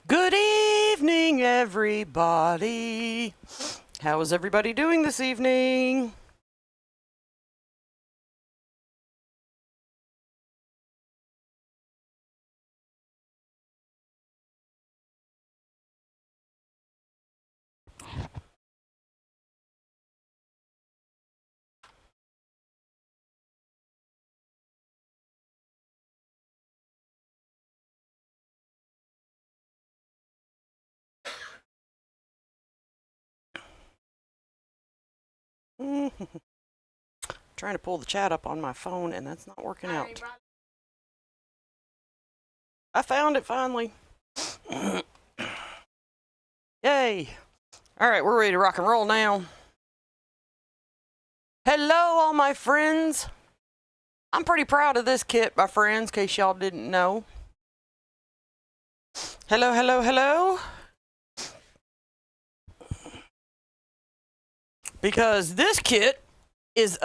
Good evening, everybody. How is everybody doing this evening? Trying to pull the chat up on my phone and that's not working out. I found it finally. Yay. All right, we're ready to rock and roll now. Hello, all my friends. I'm pretty proud of this kit, my friends, in case y'all didn't know. Hello, hello, hello. Because this kit is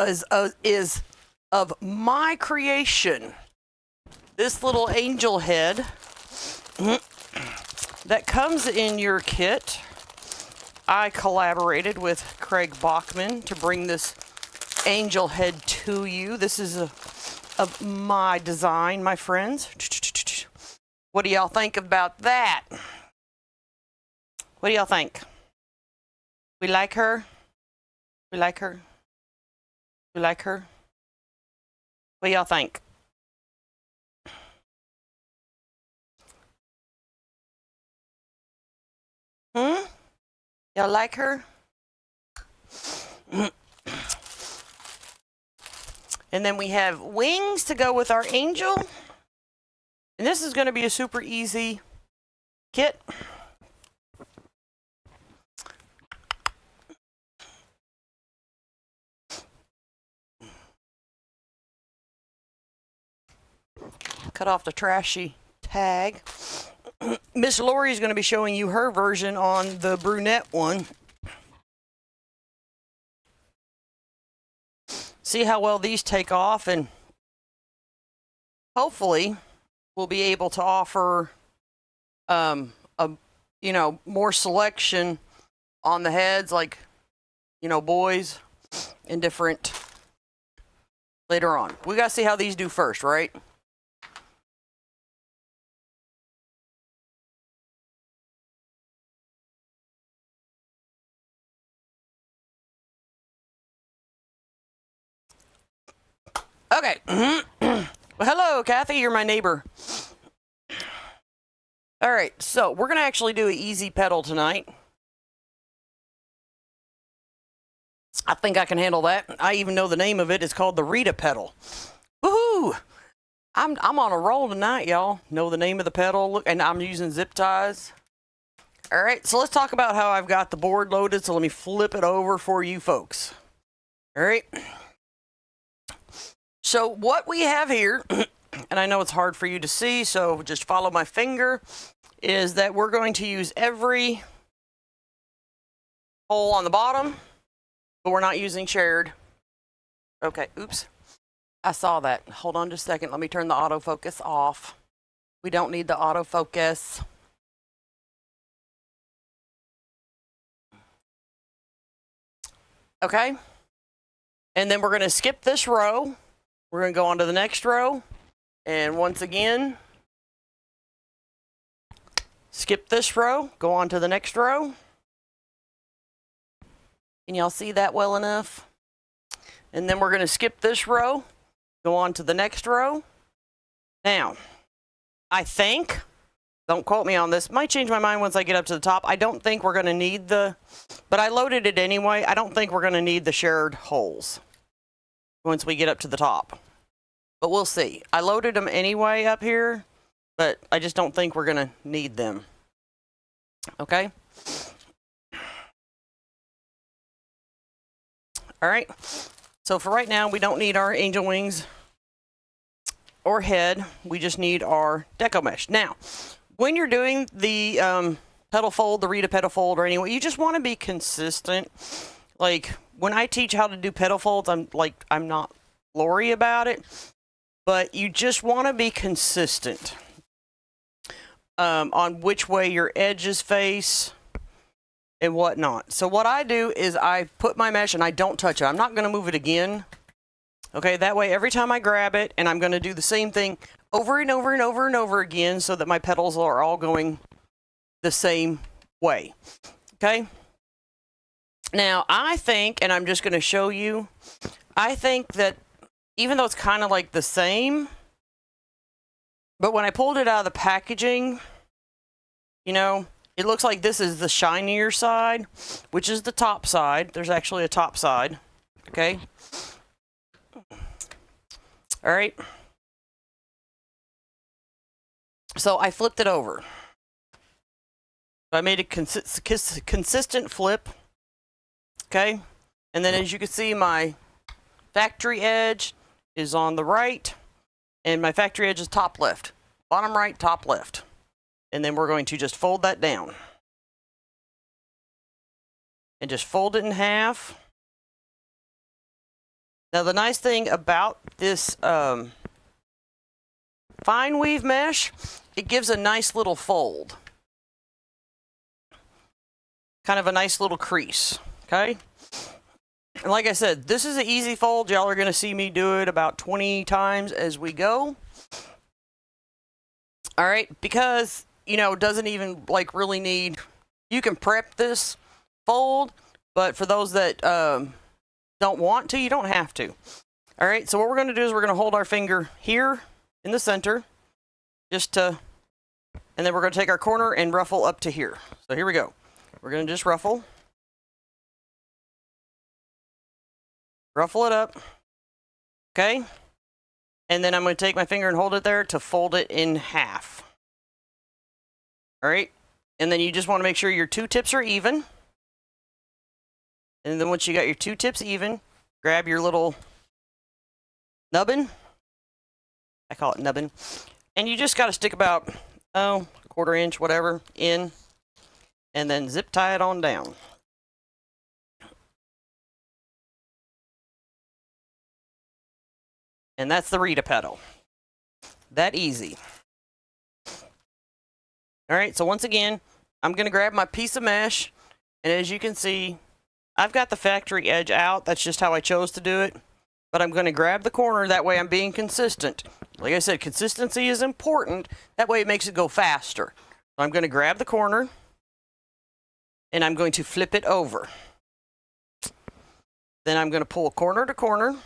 of my creation. This little angel head that comes in your kit. I collaborated with Craig Bachman to bring this angel head to you. This is of my design, my friends. What do y'all think about that? What do y'all think? We like her? We like her? We like her? What do y'all think? Y'all like her? And then we have wings to go with our angel. And this is going to be a super easy kit. Cut off the trashy tag. Miss Lori is going to be showing you her version on the brunette one. See how well these take off, and hopefully we'll be able to offer more selection on the heads, like, boys and different later on. We got to see how these do first, right? Okay. Well, hello, Kathy. You're my neighbor. All right. So we're going to actually do an easy pedal tonight. I think I can handle that. I even know the name of it. It's called the Rita pedal. Woohoo! I'm on a roll tonight, y'all. Know the name of the pedal. Look, and I'm using zip ties. All right. So let's talk about how I've got the board loaded. So let me flip it over for you folks. All right. So what we have here, and I know it's hard for you to see, so just follow my finger, is that we're going to use every hole on the bottom, but we're not using shared. Okay, oops. I saw that. Hold on just a second. Let me turn the autofocus off. We don't need the autofocus. Okay. And then we're going to skip this row. We're going to go on to the next row, and once again, skip this row, go on to the next row. Can y'all see that well enough? And then we're going to skip this row, go on to the next row. Now, I think, don't quote me on this, might change my mind once I get up to the top. I don't think we're going to need but I loaded it anyway. I don't think we're going to need the shared holes once we get up to the top. But we'll see. I loaded them anyway up here, but I just don't think we're going to need them. Okay? All right. So for right now, we don't need our angel wings or head. We just need our deco mesh. Now, when you're doing the pedal fold, the Rita pedal fold, or anyway, you just want to be consistent. Like, when I teach how to do pedal folds, I'm not Lori about it, but you just want to be consistent. on which way your edges face and whatnot. So what I do is I put my mesh and I don't touch it. I'm not going to move it again. Okay, that way every time I grab it, and I'm going to do the same thing over and over and over and over again so that my petals are all going the same way. Okay? Now, I think, and I'm just going to show you, I think that even though it's kind of like the same, but when I pulled it out of the packaging, you know, it looks like this is the shinier side, which is the top side. There's actually a top side. Okay? All right. So I flipped it over. So I made a consistent flip. Okay. And then as you can see, my factory edge is on the right and my factory edge is top left. Bottom right, top left. And then we're going to just fold that down. And just fold it in half. Now the nice thing about this fine weave mesh, it gives a nice little fold. Kind of a nice little crease, okay? And like I said, this is an easy fold. Y'all are going to see me do it about 20 times as we go. All right, because, you know, it doesn't even like really need, you can prep this fold, but for those that don't want to, you don't have to. All right, so what we're going to do is we're going to hold our finger here in the center, just to, and then we're going to take our corner and ruffle up to here. So here we go. We're going to just ruffle. Ruffle it up. Okay. And then I'm going to take my finger and hold it there to fold it in half. All right. And then you just want to make sure your two tips are even. And then once you got your two tips even, grab your little nubbin. I call it nubbin. And you just got to stick about, a quarter inch, whatever, in. And then zip tie it on down. And that's the Rita petal. That easy. All right, so once again, I'm going to grab my piece of mesh. And as you can see, I've got the factory edge out. That's just how I chose to do it. But I'm going to grab the corner. That way I'm being consistent. Like I said, consistency is important. That way it makes it go faster. So I'm going to grab the corner. And I'm going to flip it over. Then I'm going to pull corner to corner.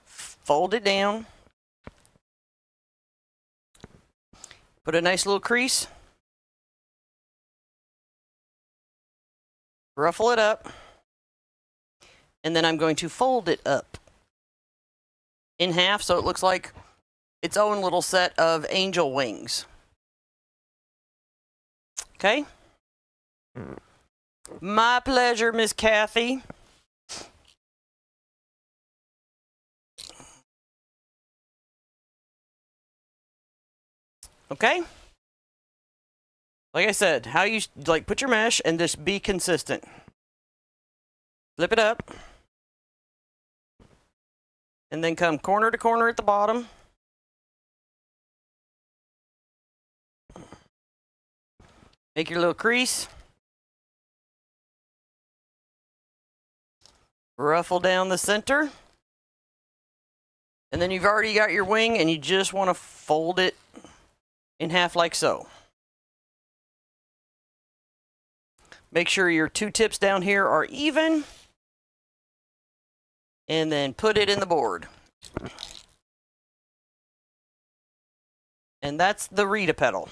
Fold it down. Put a nice little crease. Ruffle it up. And then I'm going to fold it up in half so it looks like its own little set of angel wings. Okay? My pleasure, Miss Kathy. Okay? Like I said, how you like put your mesh and just be consistent. Flip it up. And then come corner to corner at the bottom. Make your little crease. Ruffle down the center. And then you've already got your wing and you just want to fold it in half like so. Make sure your two tips down here are even. And then put it in the board. And that's the Rita petal.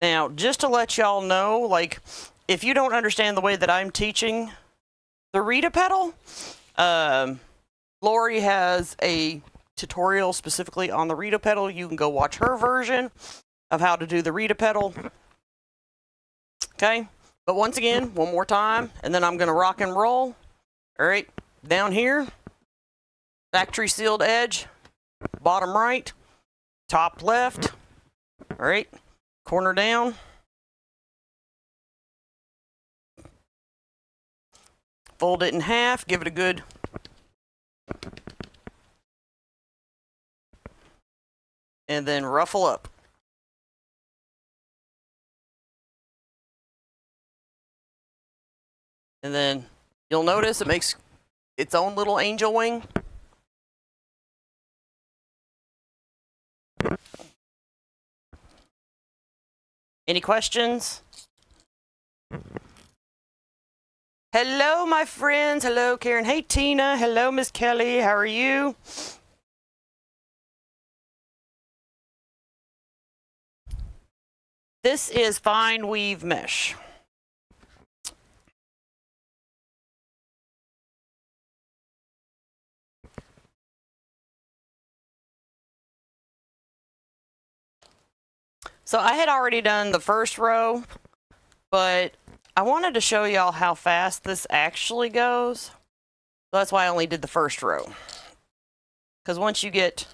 Now, just to let y'all know, like, if you don't understand the way that I'm teaching the Rita petal, Lori has a tutorial specifically on the Rita petal. You can go watch her version of how to do the Rita petal. Okay? But once again, one more time, and then I'm going to rock and roll. All right, down here, factory sealed edge, bottom right, top left. All right, corner down. Fold it in half, give it a good and then ruffle up. And then you'll notice it makes its own little angel wing. Any questions? Hello, my friends. Hello, Karen. Hey, Tina. Hello, Miss Kelly. How are you? This is fine weave mesh. So I had already done the first row, but I wanted to show y'all how fast this actually goes. So that's why I only did the first row. Because once you get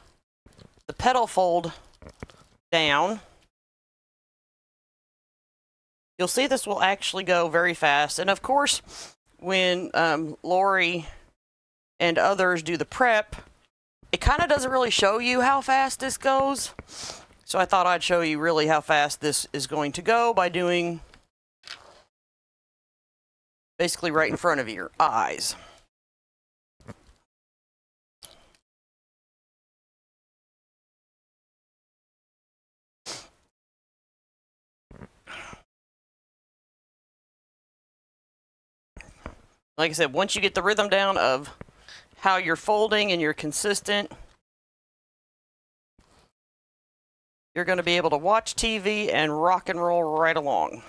the petal fold down, you'll see this will actually go very fast. And of course, when Lori and others do the prep, it kind of doesn't really show you how fast this goes. So I thought I'd show you really how fast this is going to go by doing basically right in front of your eyes. Like I said, once you get the rhythm down of how you're folding and you're consistent, you're going to be able to watch TV and rock and roll right along.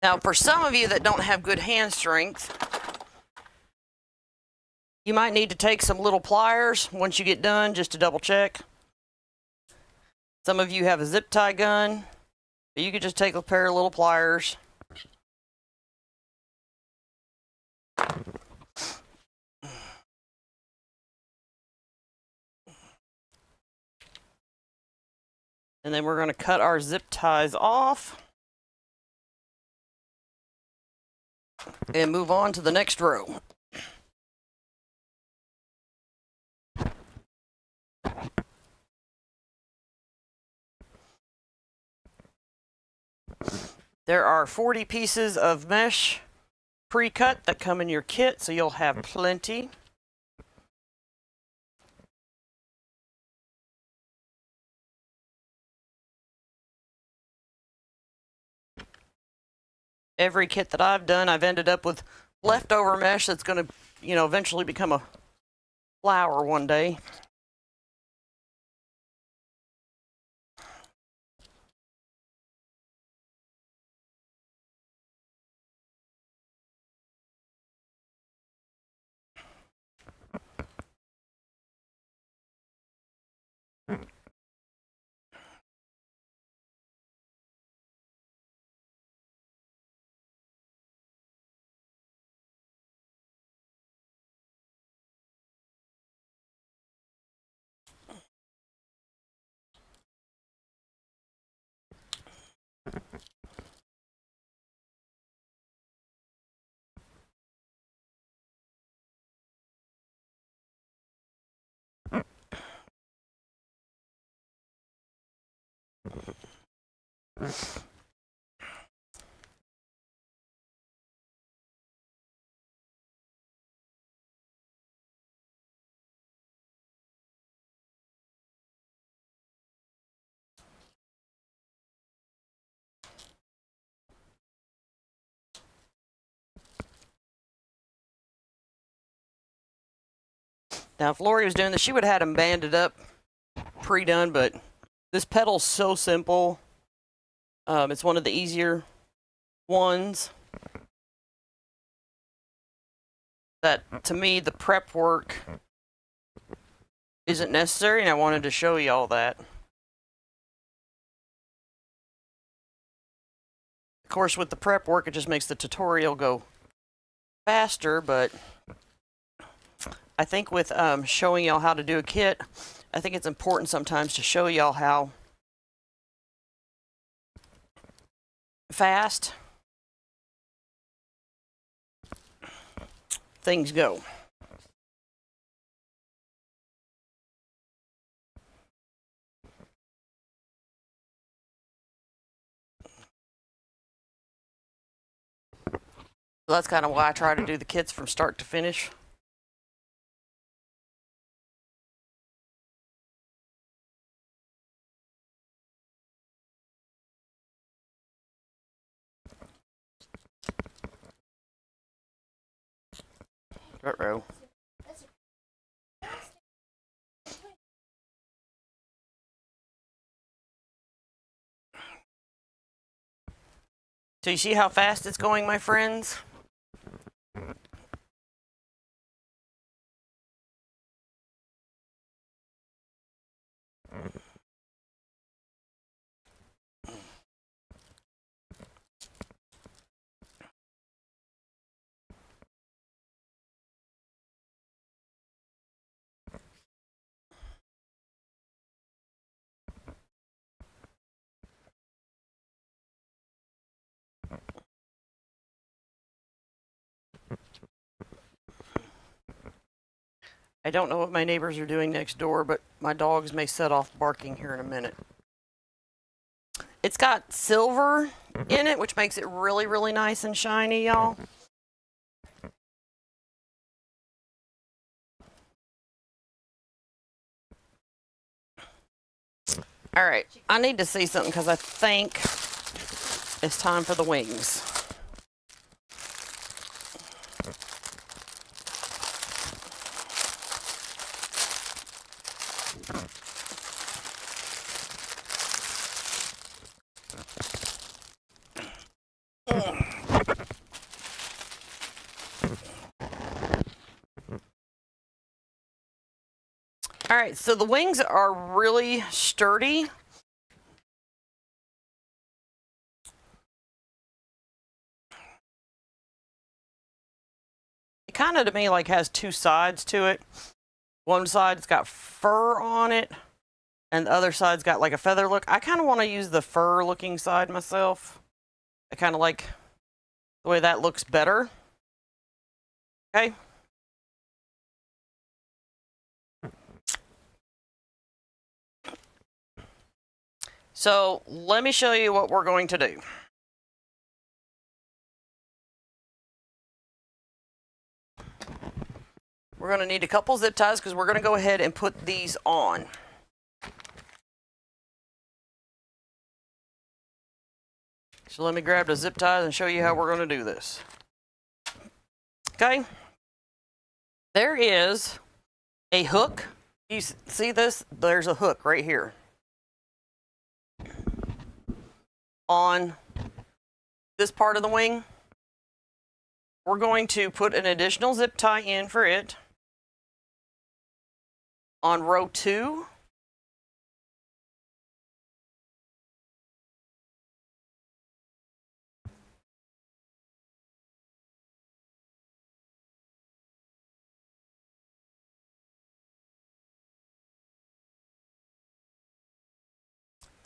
Now, for some of you that don't have good hand strength, you might need to take some little pliers once you get done, just to double check. Some of you have a zip tie gun, but you could just take a pair of little pliers. And then we're going to cut our zip ties off and move on to the next row. There are 40 pieces of mesh pre-cut that come in your kit, so you'll have plenty. Every kit that I've done, I've ended up with leftover mesh that's going to, eventually become a flower one day. Now, if Lori was doing this, she would have had them banded up, pre-done, but this petal's so simple. It's one of the easier ones. that to me the prep work isn't necessary, and I wanted to show you all that. Of course, with the prep work, it just makes the tutorial go faster, but I think with showing y'all how to do a kit, I think it's important sometimes to show y'all how fast things go. So that's kind of why I try to do the kits from start to finish. Ruh-roh. So you see how fast it's going, my friends? I don't know what my neighbors are doing next door, but my dogs may set off barking here in a minute. It's got silver in it, which makes it really, really nice and shiny, y'all. All right, I need to see something because I think it's time for the wings. All right, so the wings are really sturdy. It kind of, to me, like has two sides to it. One side's got fur on it, and the other side's got like a feather look. I kind of want to use the fur looking side myself. I kind of like the way that looks better. Okay. So let me show you what we're going to do. We're going to need a couple zip ties because we're going to go ahead and put these on. So let me grab the zip ties and show you how we're going to do this. Okay. There is a hook. You see this? There's a hook right here on this part of the wing. We're going to put an additional zip tie in for it on row 2.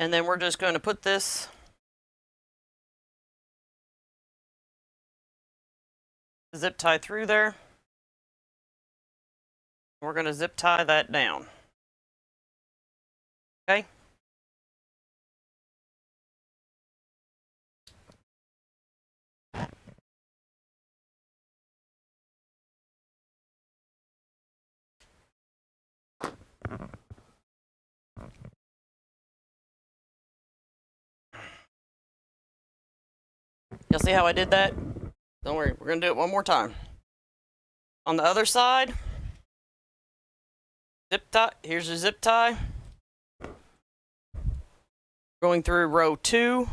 And then we're just going to put this zip tie through there. We're going to zip tie that down. Okay. You'll see how I did that? Don't worry, we're going to do it one more time. On the other side, zip tie, here's your zip tie. Going through row 2,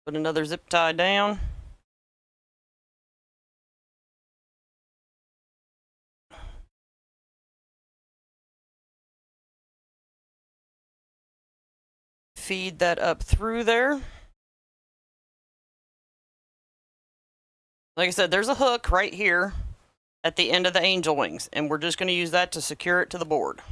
put another zip tie down. feed that up through there. Like I said, there's a hook right here at the end of the angel wings, and we're just going to use that to secure it to the board.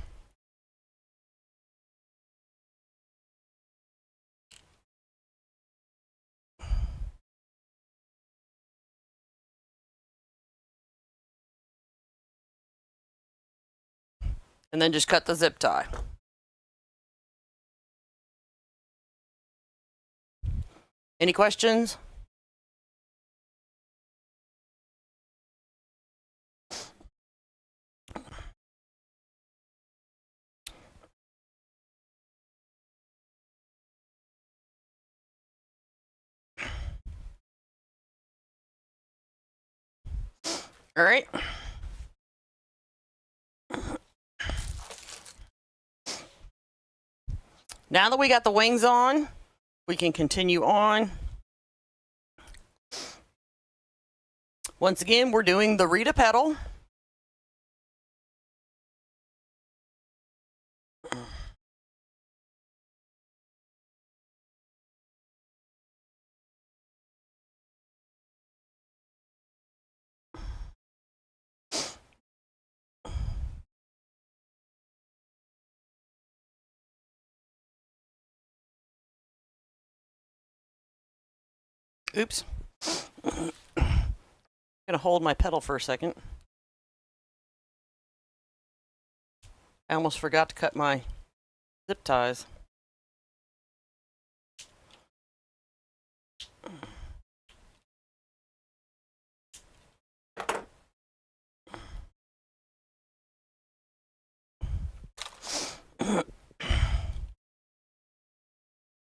And then just cut the zip tie. Any questions? All right. Now that we got the wings on, we can continue on. Once again, we're doing the Rita petal. Oops. I'm gonna hold my petal for a second. I almost forgot to cut my zip ties.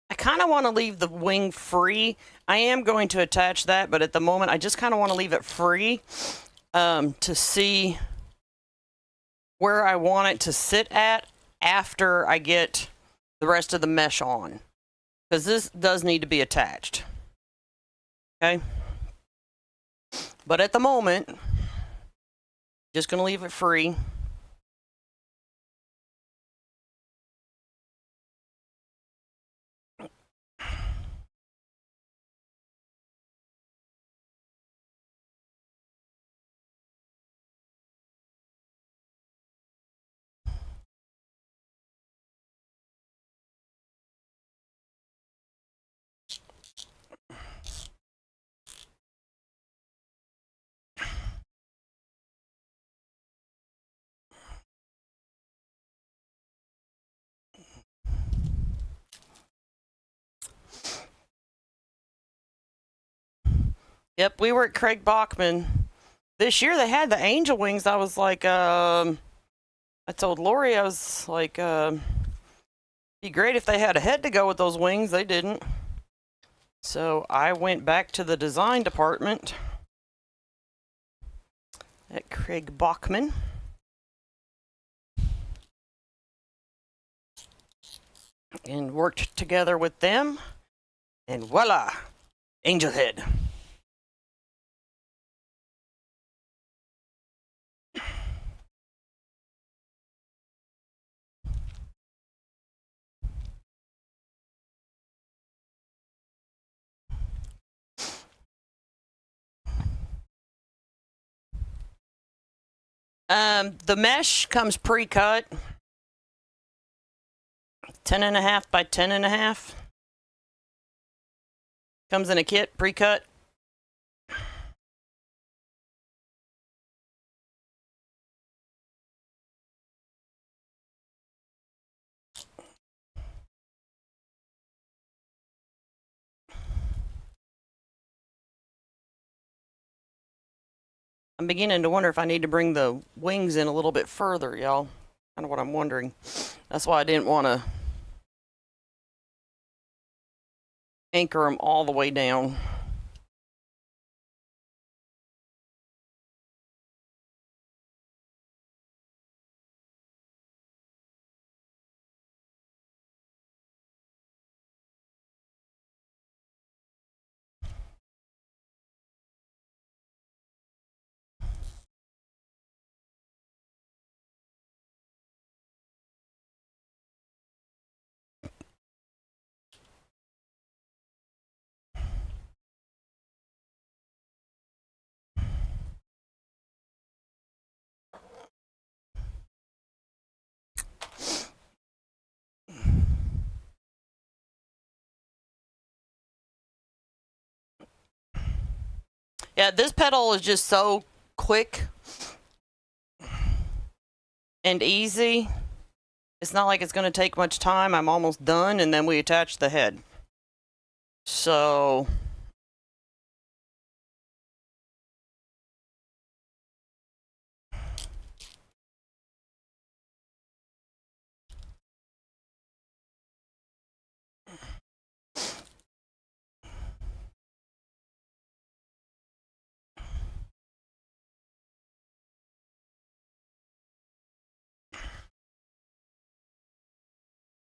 I kind of want to leave the wing free. I am going to attach that, but at the moment I just kind of want to leave it free to see where I want it to sit at after I get the rest of the mesh on, because this does need to be attached. Okay, but at the moment, just going to leave it free. Yep, we were at Craig Bachman. This year they had the angel wings. I was like, I told Lori, I was like, be great if they had a head to go with those wings. They didn't. So I went back to the design department at Craig Bachman. And worked together with them. And voila, angel head. The mesh comes pre-cut, 10.5 by 10.5. Comes in a kit, pre-cut. I'm beginning to wonder if I need to bring the wings in a little bit further, y'all. Kind of what I'm wondering. That's why I didn't want to anchor them all the way down. Yeah, this pedal is just so quick and easy. It's not like it's going to take much time. I'm almost done, and then we attach the head. So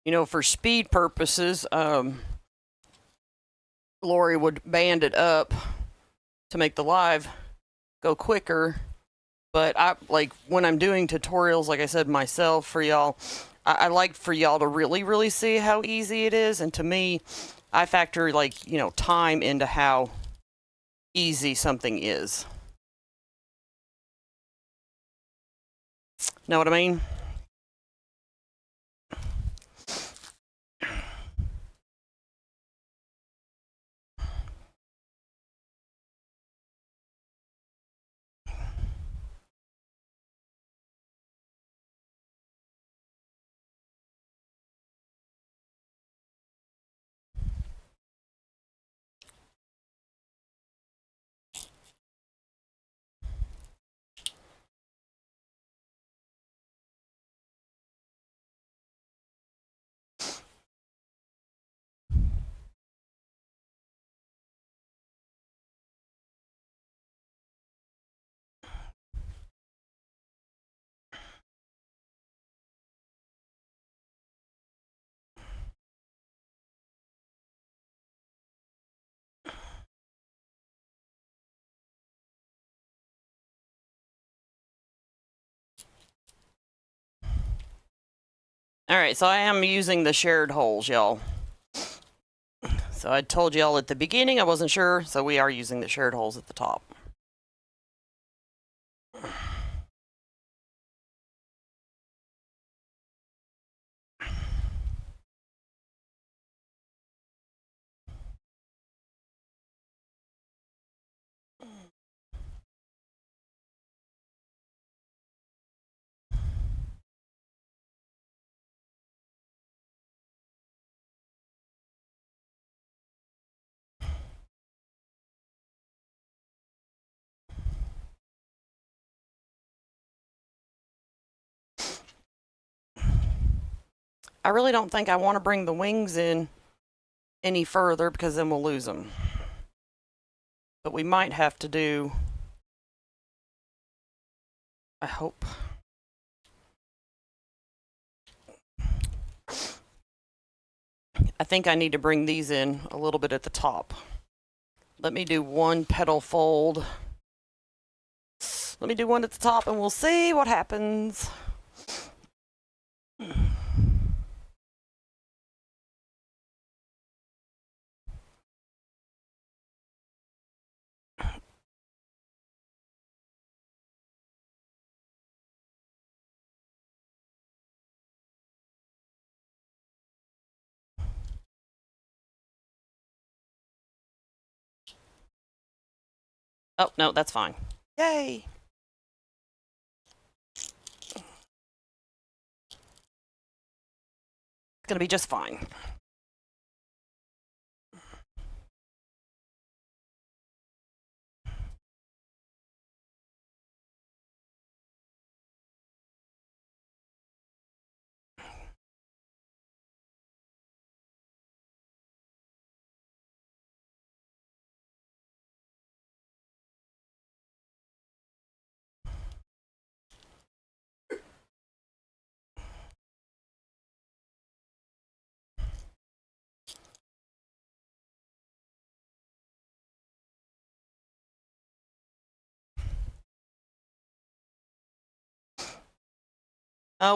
you know, for speed purposes, Lori would band it up to make the live go quicker. But I like when I'm doing tutorials, like I said myself for y'all, I like for y'all to really see how easy it is. And to me, I factor like, you know, time into how easy something is. Know what I mean? All right, so I am using the shared holes, y'all. So I told y'all at the beginning I wasn't sure, so we are using the shared holes at the top. I really don't think I want to bring the wings in any further because then we'll lose them. But we might have to do, I hope. I think I need to bring these in a little bit at the top. Let me do one petal fold. Let me do one at the top and we'll see what happens. Oh, no, that's fine. Yay! It's gonna be just fine.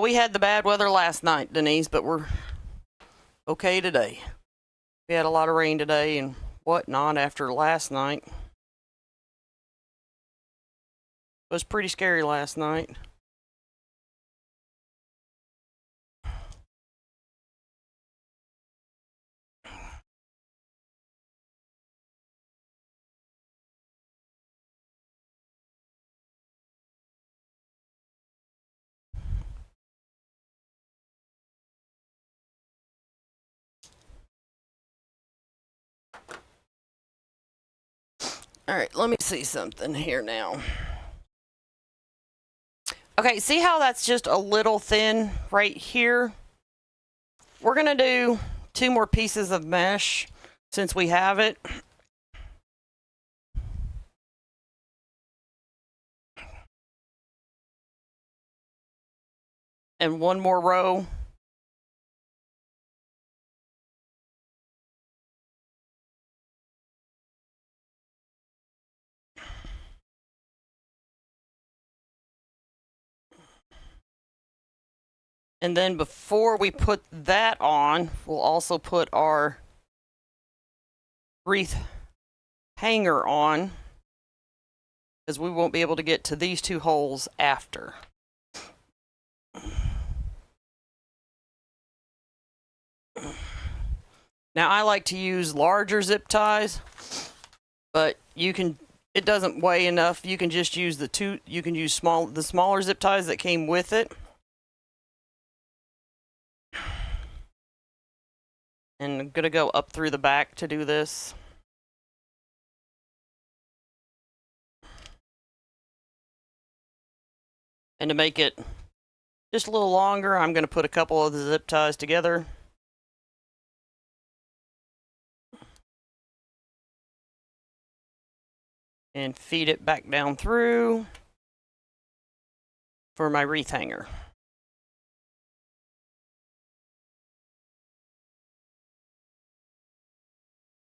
We had the bad weather last night, Denise, but we're okay today. We had a lot of rain today and whatnot after last night. It was pretty scary last night. All right, let me see something here now. Okay, see how that's just a little thin right here? We're gonna do 2 more pieces of mesh since we have it. And 1 more row. And then before we put that on, we'll also put our wreath hanger on, because we won't be able to get to these 2 holes after. Now I like to use larger zip ties, but you can, it doesn't weigh enough. You can just use the smaller zip ties that came with it. And I'm gonna go up through the back to do this. And to make it just a little longer, I'm gonna put a couple of the zip ties together. And feed it back down through for my wreath hanger.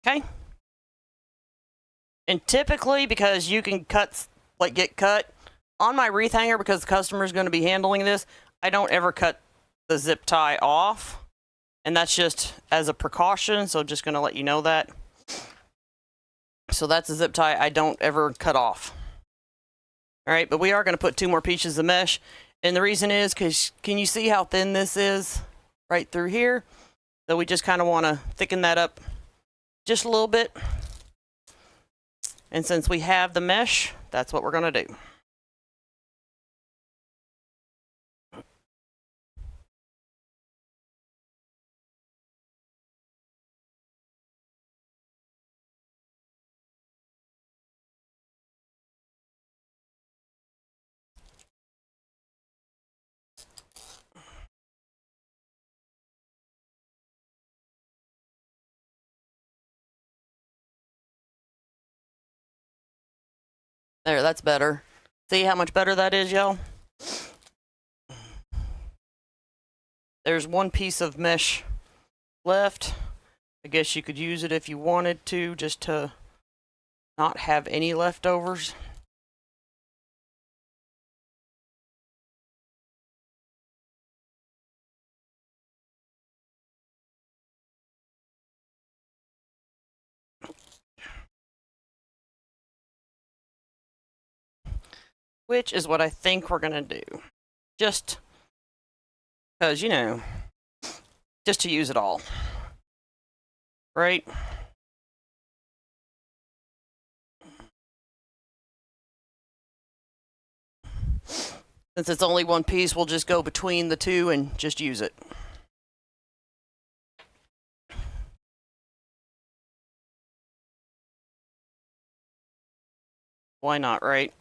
Okay. And typically, because you can get cut on my wreath hanger, because the customer is going to be handling this, I don't ever cut the zip tie off. And that's just as a precaution, so just going to let you know that. So that's a zip tie I don't ever cut off. All right, but we are going to put 2 more pieces of mesh. And the reason is because, can you see how thin this is right through here? So we just kind of want to thicken that up just a little bit. And since we have the mesh, that's what we're going to do. There, that's better. See how much better that is, y'all? There's 1 piece of mesh left. I guess you could use it if you wanted to, just to not have any leftovers. Which is what I think we're going to do. Just because, you know, just to use it all. Right? Since it's only 1 piece, we'll just go between the 2 and just use it. Why not, right?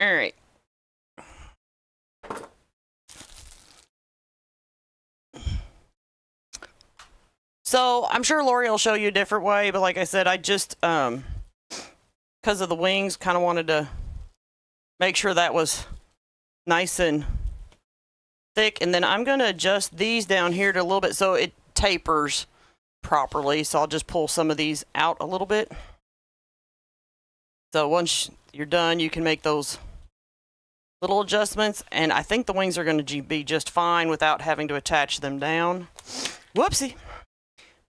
All right. So I'm sure Lori will show you a different way, but like I said, I just, because of the wings, kind of wanted to make sure that was nice and thick. And then I'm going to adjust these down here to a little bit so it tapers properly. So I'll just pull some of these out a little bit. So once you're done, you can make those little adjustments. And I think the wings are going to be just fine without having to attach them down. Whoopsie.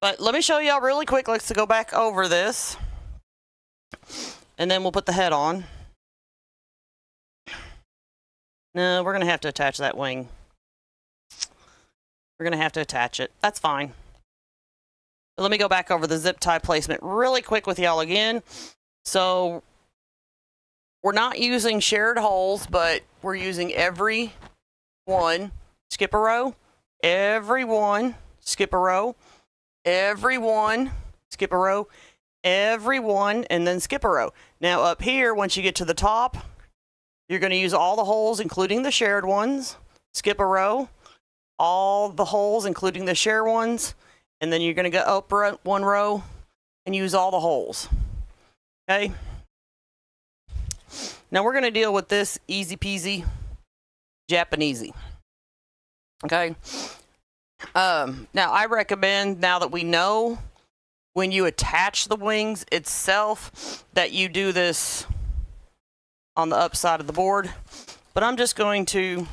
But let me show y'all really quick. Let's go back over this. And then we'll put the head on. No, we're going to have to attach that wing. We're going to have to attach it. That's fine. But let me go back over the zip tie placement really quick with y'all again. So we're not using shared holes, but we're using every one, skip a row, every one, skip a row, every one, skip a row, every one, and then skip a row. Now up here, once you get to the top, you're going to use all the holes, including the shared ones, skip a row, all the holes, including the shared ones, and then you're going to go up one row and use all the holes. Okay? Now we're going to deal with this easy peasy Japanesey. Okay? Now I recommend, now that we know when you attach the wings itself, that you do this on the upside of the board. But I'm just going to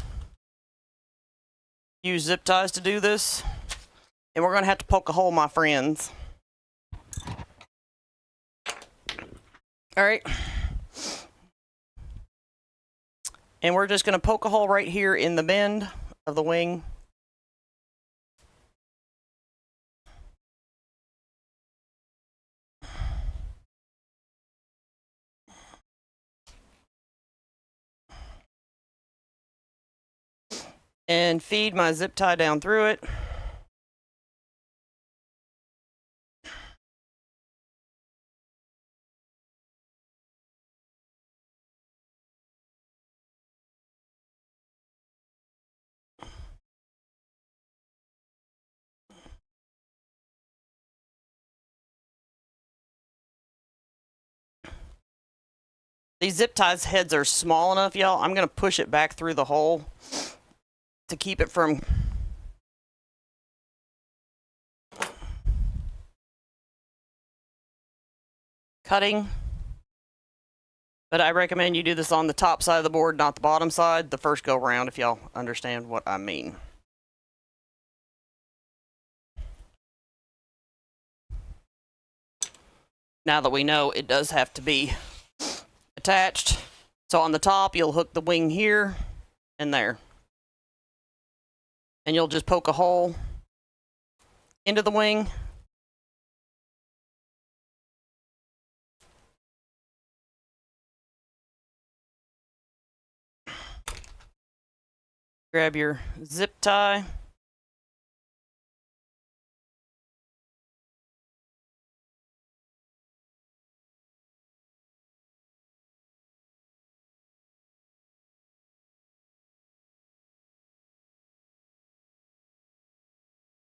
use zip ties to do this. And we're going to have to poke a hole, my friends. All right. And we're just going to poke a hole right here in the bend of the wing. And feed my zip tie down through it. These zip ties heads are small enough, y'all. I'm going to push it back through the hole to keep it from cutting. But I recommend you do this on the top side of the board, not the bottom side, the first go round, if y'all understand what I mean. Now that we know it does have to be attached. So on the top, you'll hook the wing here and there. And you'll just poke a hole into the wing. Grab your zip tie.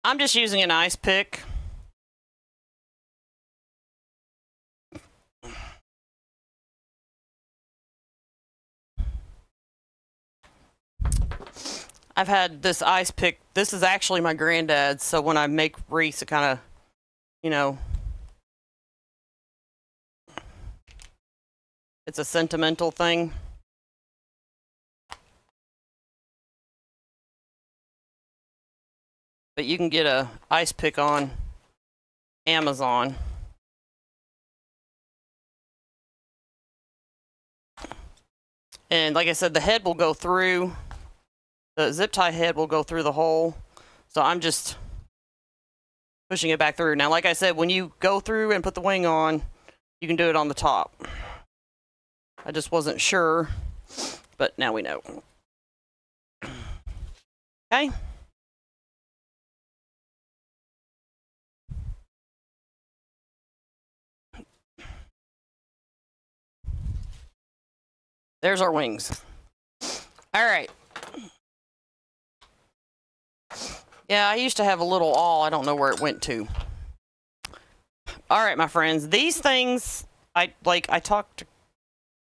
I'm just using an ice pick. I've had this ice pick. This is actually my granddad's, so when I make wreaths, it kind of, you know, it's a sentimental thing. But you can get a ice pick on Amazon. And like I said, the head will go through, the zip tie head will go through the hole. So I'm just pushing it back through. Now, like I said, when you go through and put the wing on, you can do it on the top. I just wasn't sure, but now we know. Okay. There's our wings. All right. Yeah, I used to have a little awl. I don't know where it went to. All right, my friends. These things, I talked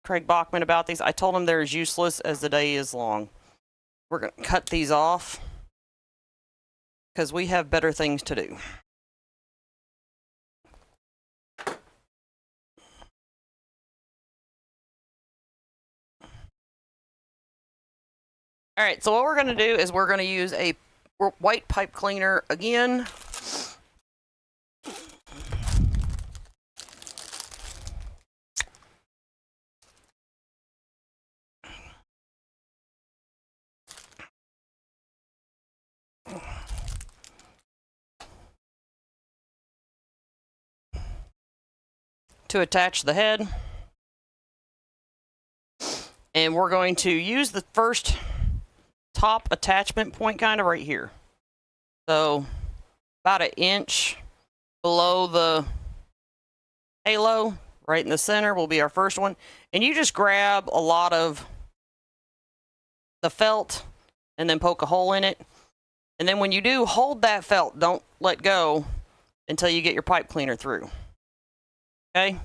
Craig Bachman about these. I told him they're as useless as the day is long. We're going to cut these off because we have better things to do. All right, so what we're going to do is we're going to use a white pipe cleaner again. To attach the head. And we're going to use the first top attachment point kind of right here. So about an inch below the halo, right in the center will be our first one. And you just grab a lot of the felt and then poke a hole in it. And then when you do, hold that felt. Don't let go until you get your pipe cleaner through. Okay?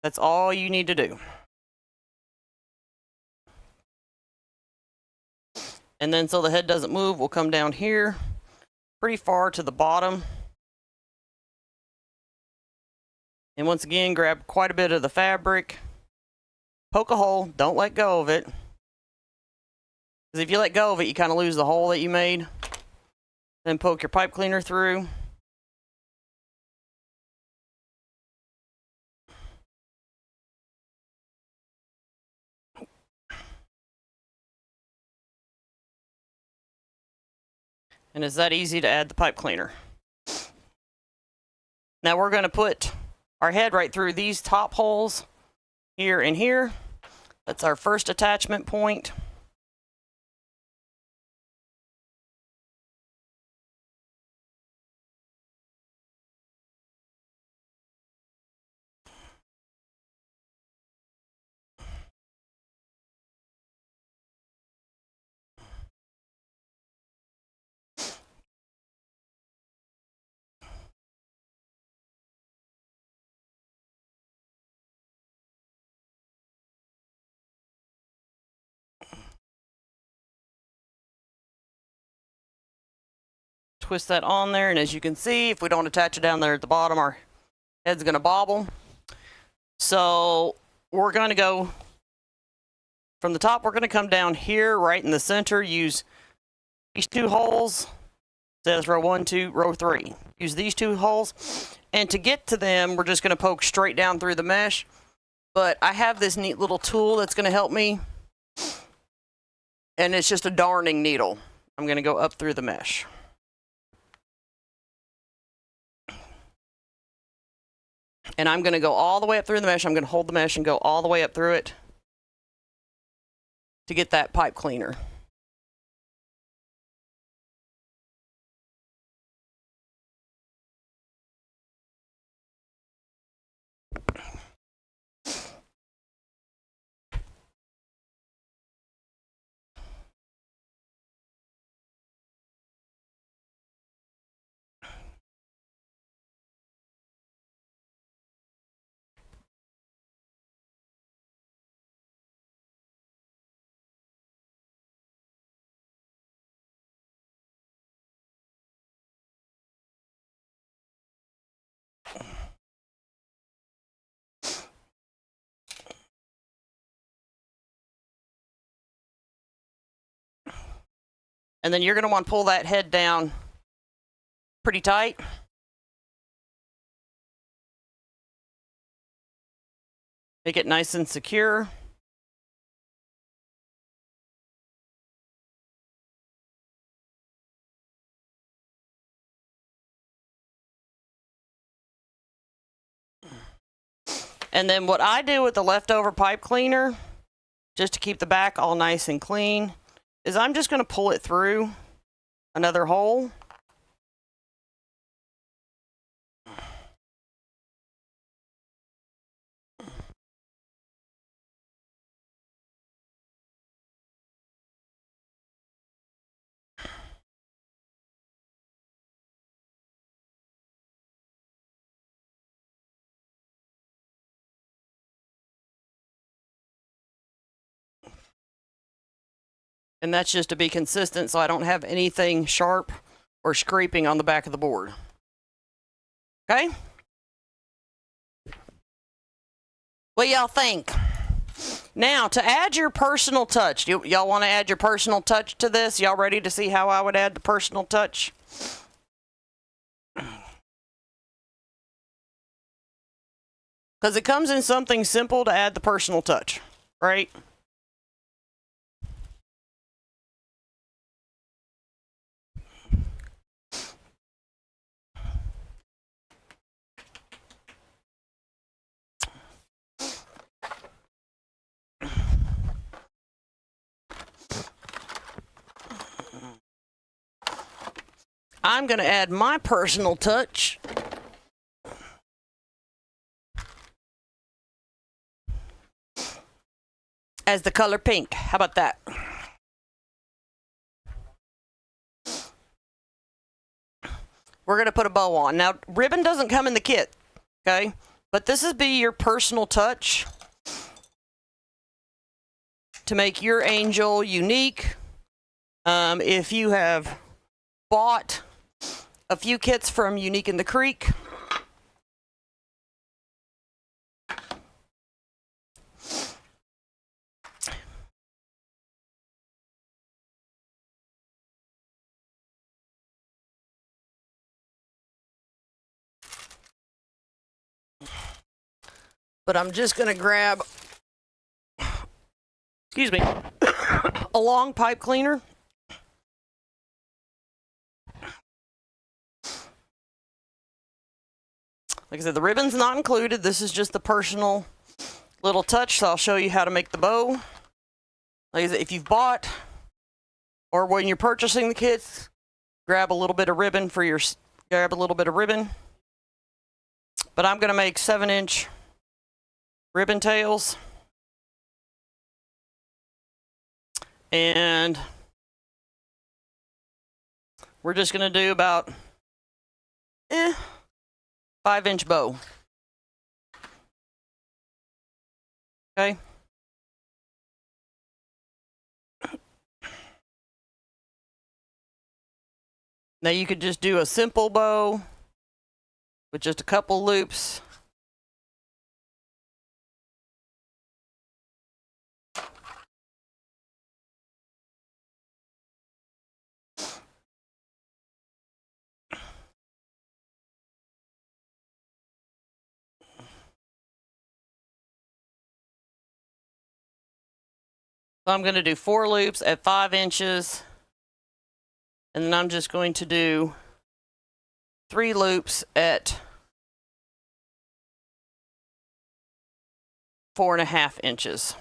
That's all you need to do. And then so the head doesn't move, we'll come down here pretty far to the bottom. And once again, grab quite a bit of the fabric. Poke a hole, don't let go of it. Because if you let go of it, you kind of lose the hole that you made. Then poke your pipe cleaner through. And it's that easy to add the pipe cleaner. Now we're going to put our head right through these top holes here and here. That's our first attachment point. Twist that on there, and as you can see, if we don't attach it down there at the bottom, our head's going to bobble. So we're going to go from the top. We're going to come down here right in the center, use these two holes. Says row 1, 2, row 3. Use these two holes, and to get to them, we're just going to poke straight down through the mesh. But I have this neat little tool that's going to help me, and it's just a darning needle. I'm going to go up through the mesh. And I'm going to go all the way up through the mesh. I'm going to hold the mesh and go all the way up through it to get that pipe cleaner. And then you're going to want to pull that head down pretty tight. Make it nice and secure. And then what I do with the leftover pipe cleaner, just to keep the back all nice and clean, is I'm just going to pull it through another hole. And that's just to be consistent so I don't have anything sharp or scraping on the back of the board. Okay? What y'all think? Now, to add your personal touch, y'all want to add your personal touch to this? Y'all ready to see how I would add the personal touch? Because it comes in something simple to add the personal touch, right? I'm going to add my personal touch as the color pink. How about that? We're going to put a bow on. Now, ribbon doesn't come in the kit, okay? But this is be your personal touch to make your angel unique. If you have bought a few kits from Unique in the Creek, but I'm just going to grab, excuse me, a long pipe cleaner. Like I said, the ribbon's not included. This is just the personal little touch. So I'll show you how to make the bow. Like I said, if you've bought or when you're purchasing the kits, grab a little bit of ribbon for your, But I'm going to make 7-inch ribbon tails. And we're just going to do about 5-inch bow. Okay. Now you could just do a simple bow with just a couple loops. So I'm going to do 4 loops at 5 inches, and then I'm just going to do 3 loops at 4.5 inches.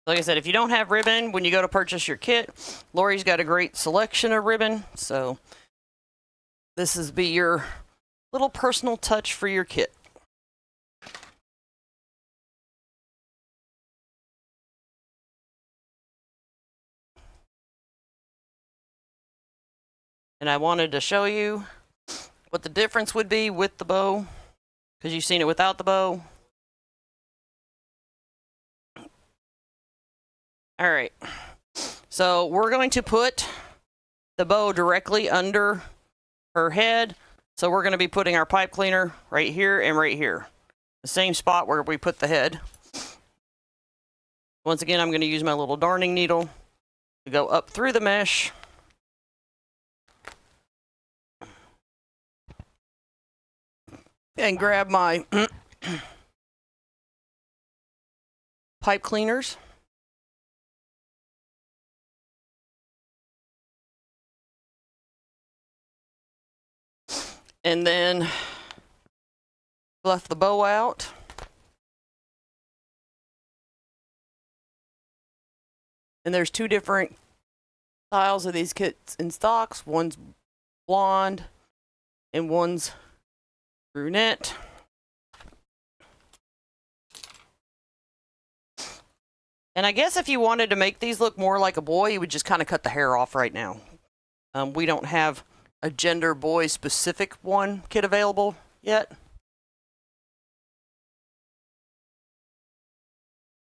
Like I said, if you don't have ribbon when you go to purchase your kit, Lori's got a great selection of ribbon. So this is be your little personal touch for your kit. And I wanted to show you what the difference would be with the bow, because you've seen it without the bow. All right, so we're going to put the bow directly under her head. So we're going to be putting our pipe cleaner right here and right here, the same spot where we put the head. Once again, I'm going to use my little darning needle to go up through the mesh. And grab my pipe cleaners. And then fluff the bow out. And there's 2 different styles of these kits in stocks. One's blonde and one's brunette. And I guess if you wanted to make these look more like a boy, you would just kind of cut the hair off right now. We don't have a gender boy specific one kit available yet.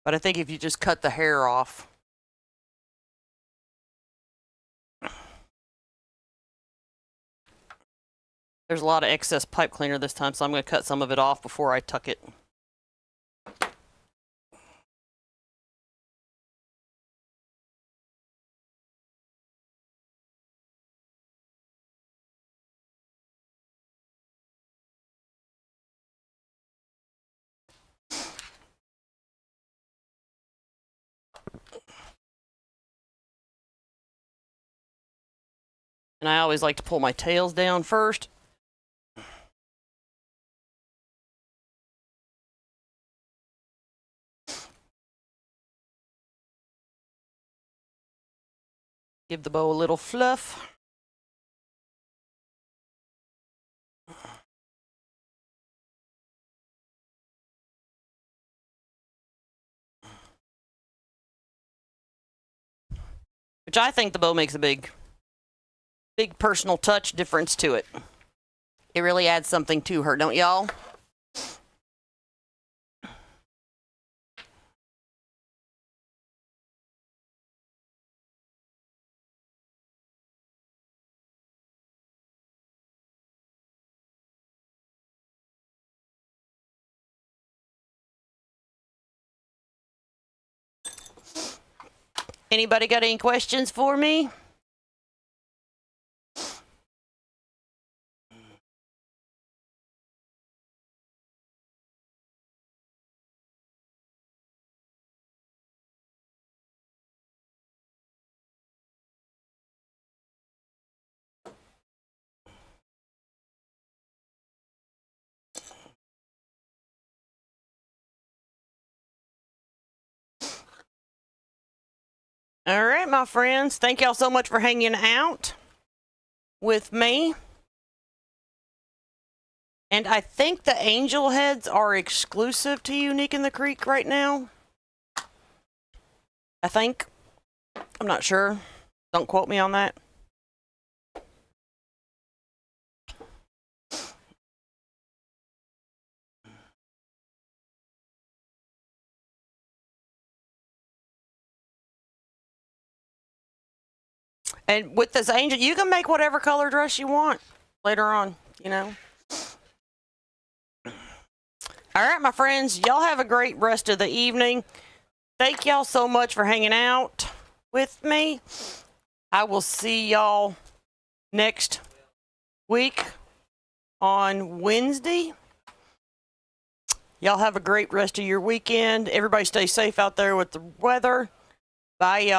But I think if you just cut the hair off. There's a lot of excess pipe cleaner this time, so I'm going to cut some of it off before I tuck it. And I always like to pull my tails down first. Give the bow a little fluff. Which I think the bow makes a big personal touch difference to it. It really adds something to her, don't y'all? Anybody got any questions for me? All right, my friends. Thank y'all so much for hanging out with me. And I think the angel heads are exclusive to Unique in the Creek right now. I think. I'm not sure. Don't quote me on that. And with this angel, you can make whatever color dress you want later on, you know. All right, my friends, y'all have a great rest of the evening. Thank y'all so much for hanging out with me. I will see y'all next week on Wednesday. Y'all have a great rest of your weekend. Everybody stay safe out there with the weather. Bye, y'all.